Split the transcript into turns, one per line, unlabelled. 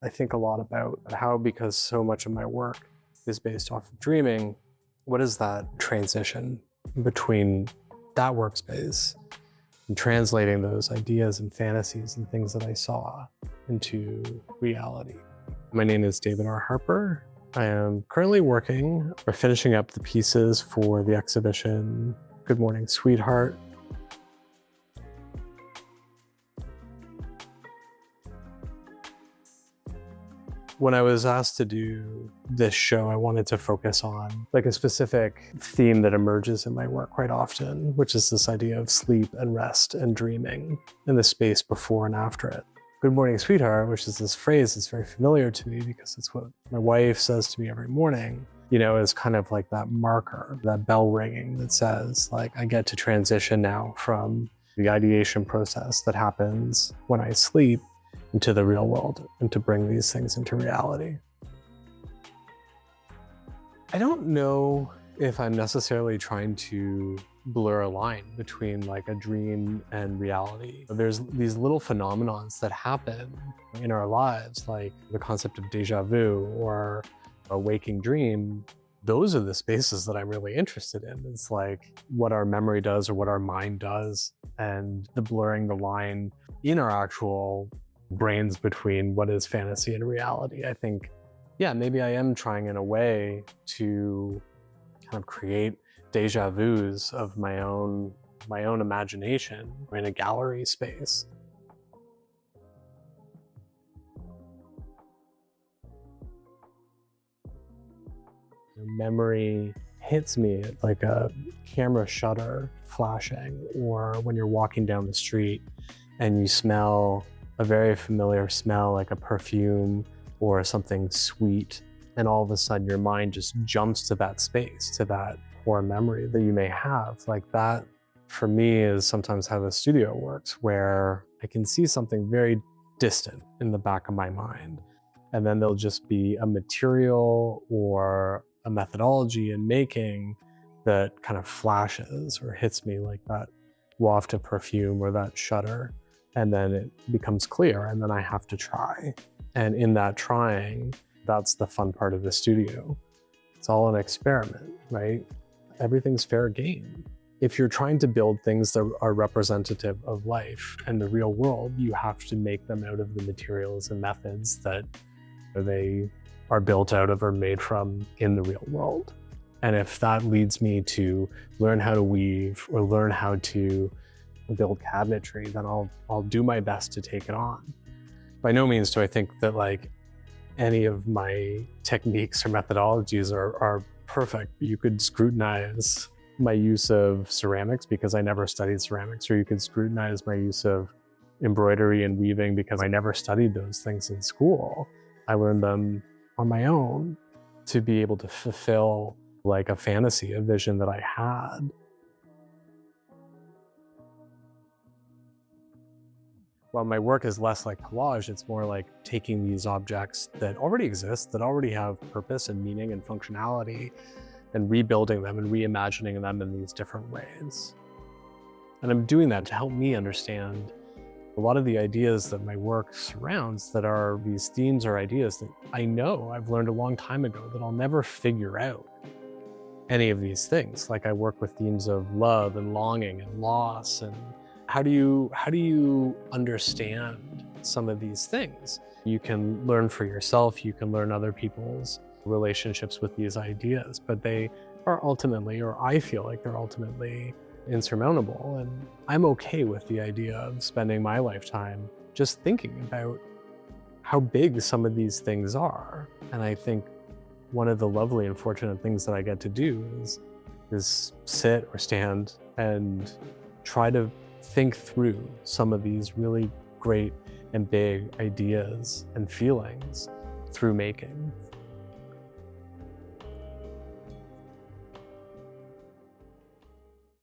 I think a lot about how, because so much of my work is based off of dreaming, what is that transition between that workspace and translating those ideas and fantasies and things that I saw into reality. My name is David R. Harper. I am currently working or finishing up the pieces for the exhibition Good Morning, Sweetheart. When I was asked to do this show, I wanted to focus on like a specific theme that emerges in my work quite often, which is this idea of sleep and rest and dreaming and the space before and after it. Good morning, sweetheart, which is this phrase that's very familiar to me because it's what my wife says to me every morning, you know, is kind of like that marker, that bell ringing that says, like, I get to transition now from the ideation process that happens when I sleep into the real world and to bring these things into reality. I don't know if I'm necessarily trying to blur a line between like a dream and reality. There's these little phenomenons that happen in our lives, like the concept of deja vu or a waking dream. Those are the spaces that I'm really interested in. It's like what our memory does or what our mind does, and the blurring the line in our actual brains between what is fantasy and reality. I think, yeah, maybe I am trying in a way to kind of create deja vus of my own imagination in a gallery space. Memory hits me like a camera shutter flashing, or when you're walking down the street and you smell a very familiar smell, like a perfume or something sweet, and all of a sudden your mind just jumps to that space, to that core memory that you may have. Like that, for me, is sometimes how the studio works, where I can see something very distant in the back of my mind, and then there'll just be a material or a methodology in making that kind of flashes or hits me like that waft of perfume or that shutter. And then it becomes clear, and then I have to try. And in that trying, that's the fun part of the studio. It's all an experiment, right? Everything's fair game. If you're trying to build things that are representative of life and the real world, you have to make them out of the materials and methods that they are built out of or made from in the real world. And if that leads me to learn how to weave or learn how to build cabinetry, then I'll do my best to take it on. By no means do I think that like any of my techniques or methodologies are perfect. You could scrutinize my use of ceramics because I never studied ceramics, or you could scrutinize my use of embroidery and weaving because I never studied those things in school. I learned them on my own to be able to fulfill like a fantasy, a vision that I had. While my work is less like collage, it's more like taking these objects that already exist, that already have purpose and meaning and functionality, and rebuilding them and reimagining them in these different ways. And I'm doing that to help me understand a lot of the ideas that my work surrounds, that are these themes or ideas that I know I've learned a long time ago that I'll never figure out any of these things. Like I work with themes of love and longing and loss, and how do you understand some of these things? You can learn for yourself, you can learn other people's relationships with these ideas, but they are ultimately, or I feel like they're ultimately, insurmountable. And I'm okay with the idea of spending my lifetime just thinking about how big some of these things are. And I think one of the lovely and fortunate things that I get to do is sit or stand and try to think through some of these really great and big ideas and feelings through making.